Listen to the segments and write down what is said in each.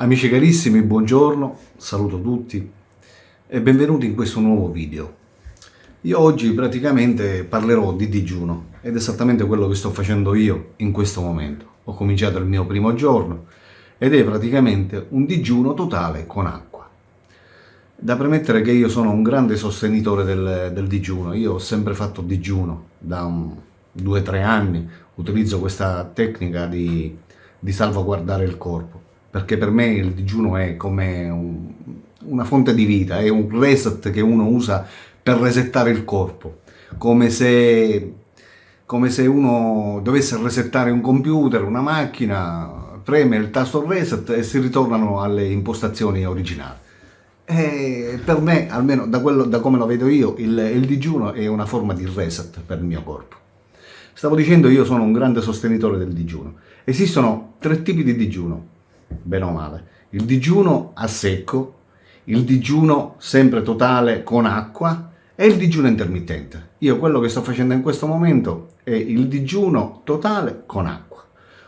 Amici carissimi, buongiorno, saluto tutti e benvenuti in questo nuovo video. Io oggi praticamente parlerò di digiuno ed è esattamente quello che sto facendo io in questo momento. Ho cominciato il mio primo giorno ed è praticamente un digiuno totale con acqua. Da premettere che io sono un grande sostenitore del digiuno. Io ho sempre fatto digiuno da 2 o 3 anni, utilizzo questa tecnica di salvaguardare il corpo, perché per me il digiuno è come una fonte di vita, è un reset che uno usa per resettare il corpo, come se uno dovesse resettare un computer, una macchina, preme il tasto reset e si ritornano alle impostazioni originali. E per me, almeno da come lo vedo io, il digiuno è una forma di reset per il mio corpo. Stavo dicendo, io sono un grande sostenitore del digiuno. Esistono 3 tipi di digiuno, bene o male. Il digiuno a secco, il digiuno sempre totale con acqua e il digiuno intermittente. Io quello che sto facendo in questo momento è il digiuno totale con acqua.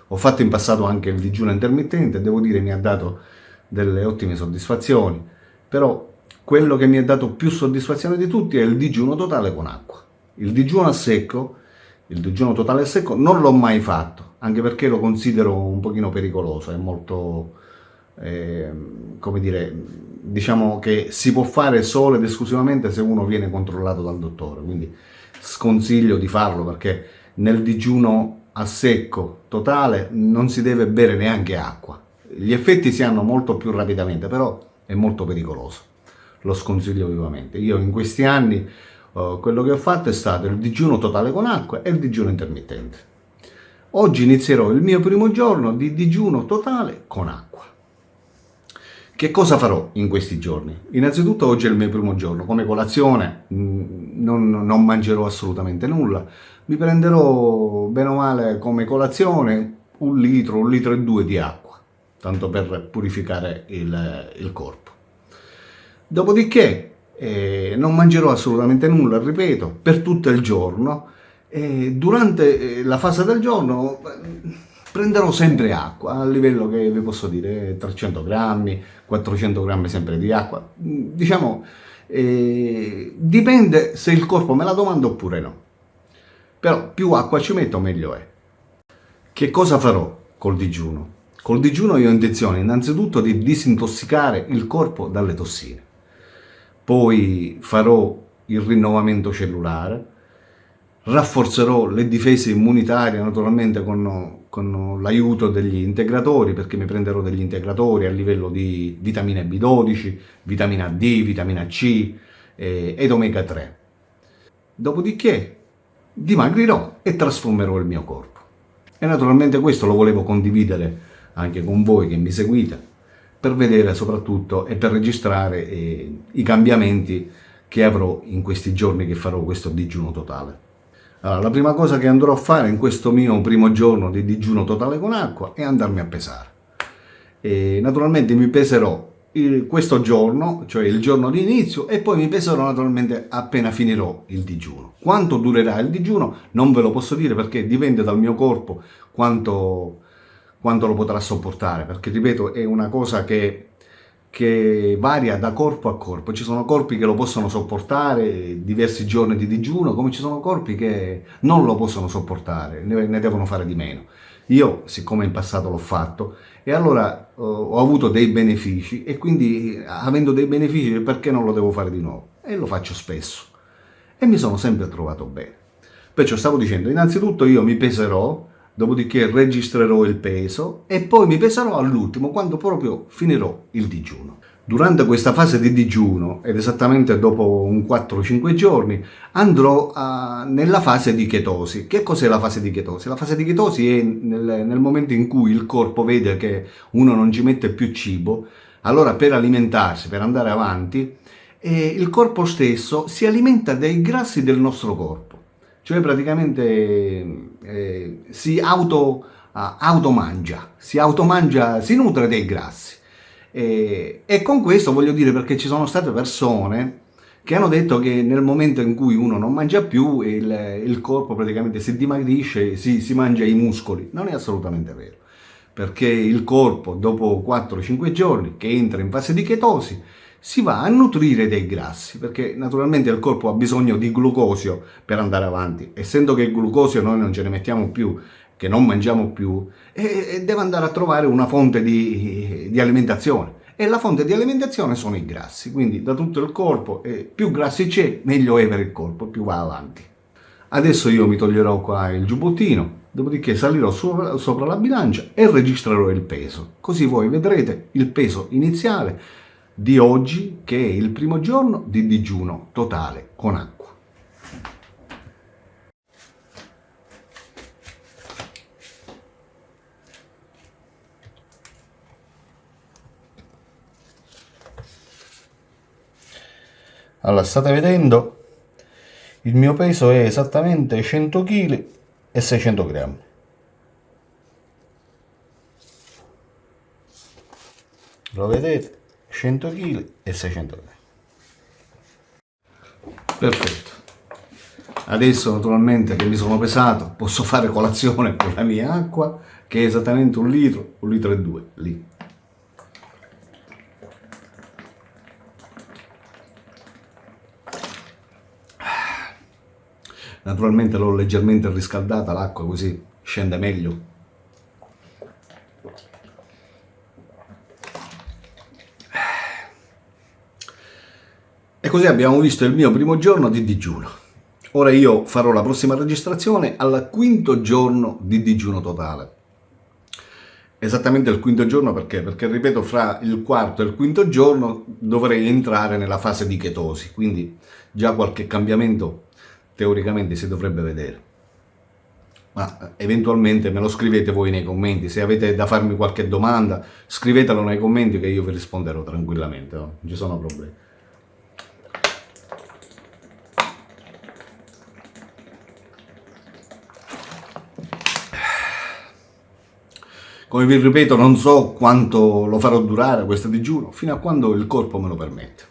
Ho fatto in passato anche il digiuno intermittente, devo dire mi ha dato delle ottime soddisfazioni, però quello che mi ha dato più soddisfazione di tutti è il digiuno totale con acqua. Il digiuno a secco, il digiuno totale a secco non l'ho mai fatto, anche perché lo considero un pochino pericoloso, è molto, come dire, diciamo che si può fare solo ed esclusivamente se uno viene controllato dal dottore, quindi sconsiglio di farlo perché nel digiuno a secco totale non si deve bere neanche acqua. Gli effetti si hanno molto più rapidamente, però è molto pericoloso. Lo sconsiglio vivamente. Io in questi anni quello che ho fatto è stato il digiuno totale con acqua e il digiuno intermittente. Oggi inizierò il mio primo giorno di digiuno totale con acqua. Che cosa farò in questi giorni? Innanzitutto oggi è il mio primo giorno, come colazione non mangerò assolutamente nulla, mi prenderò bene o male come colazione 1 litro e 2 di acqua, tanto per purificare il corpo. Dopodiché non mangerò assolutamente nulla, ripeto, per tutto il giorno. Durante la fase del giorno prenderò sempre acqua, a livello che vi posso dire 300 grammi, 400 grammi sempre di acqua. Diciamo, dipende se il corpo me la domanda oppure no. Però più acqua ci metto meglio è. Che cosa farò col digiuno? Col digiuno io ho intenzione innanzitutto di disintossicare il corpo dalle tossine. Poi farò il rinnovamento cellulare, rafforzerò le difese immunitarie naturalmente con l'aiuto degli integratori, perché mi prenderò degli integratori a livello di vitamina B12, vitamina D, vitamina C ed omega 3. Dopodiché dimagrirò e trasformerò il mio corpo. E naturalmente questo lo volevo condividere anche con voi che mi seguite, per vedere soprattutto e per registrare i cambiamenti che avrò in questi giorni che farò questo digiuno totale. Allora, la prima cosa che andrò a fare in questo mio primo giorno di digiuno totale con acqua è andarmi a pesare. E naturalmente mi peserò questo giorno, cioè il giorno di inizio, e poi mi peserò naturalmente appena finirò il digiuno. Quanto durerà il digiuno non ve lo posso dire perché dipende dal mio corpo quanto lo potrà sopportare, perché ripeto è una cosa che varia da corpo a corpo. Ci sono corpi che lo possono sopportare diversi giorni di digiuno, come ci sono corpi che non lo possono sopportare, ne devono fare di meno. Io, siccome in passato l'ho fatto, e allora ho avuto dei benefici, e quindi avendo dei benefici perché non lo devo fare di nuovo? E lo faccio spesso. E mi sono sempre trovato bene. Perciò stavo dicendo, innanzitutto io mi peserò, dopodiché registrerò il peso e poi mi peserò all'ultimo, quando proprio finirò il digiuno. Durante questa fase di digiuno, ed esattamente dopo un 4-5 giorni, andrò nella fase di chetosi. Che cos'è la fase di chetosi? La fase di chetosi è nel momento in cui il corpo vede che uno non ci mette più cibo, allora per alimentarsi, per andare avanti, il corpo stesso si alimenta dei grassi del nostro corpo. Cioè praticamente si automangia, si nutre dei grassi. E con questo voglio dire, perché ci sono state persone che hanno detto che nel momento in cui uno non mangia più il corpo praticamente si dimagrisce, si mangia i muscoli. Non è assolutamente vero. perché il corpo dopo 4-5 giorni che entra in fase di chetosi si va a nutrire dei grassi, perché naturalmente il corpo ha bisogno di glucosio per andare avanti. Essendo che il glucosio noi non ce ne mettiamo più, che non mangiamo più, e deve andare a trovare una fonte di alimentazione. E la fonte di alimentazione sono i grassi, quindi da tutto il corpo, e più grassi c'è, meglio è per il corpo, più va avanti. Adesso io mi toglierò qua il giubbottino, dopodiché salirò sopra la bilancia e registrerò il peso. Così voi vedrete il peso iniziale di oggi, che è il primo giorno di digiuno totale con acqua. Allora, state vedendo? Il mio peso è esattamente 100 kg e 600 grammi. Lo vedete? 100 kg e 600 grammi. Perfetto. Adesso naturalmente che mi sono pesato posso fare colazione con la mia acqua, che è esattamente 1 litro, 1 litro e 2 lì. Naturalmente l'ho leggermente riscaldata l'acqua, così scende meglio. E così abbiamo visto il mio primo giorno di digiuno. Ora io farò la prossima registrazione al quinto giorno di digiuno totale. Esattamente il quinto giorno perché? Perché ripeto, fra il quarto e il quinto giorno dovrei entrare nella fase di chetosi, quindi già qualche cambiamento teoricamente si dovrebbe vedere. Ma eventualmente me lo scrivete voi nei commenti, se avete da farmi qualche domanda scrivetelo nei commenti che io vi risponderò tranquillamente, no? Non ci sono problemi. Come vi ripeto, non so quanto lo farò durare questo digiuno, fino a quando il corpo me lo permette.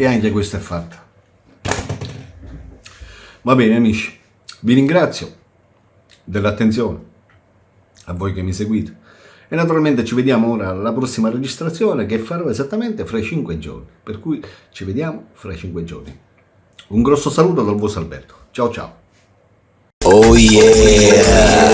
E anche questa è fatta. Va bene amici, vi ringrazio dell'attenzione, a voi che mi seguite, e naturalmente ci vediamo ora alla prossima registrazione che farò esattamente fra i 5 giorni, per cui ci vediamo fra i 5 giorni. Un grosso saluto dal vostro Alberto, ciao ciao. Oh yeah!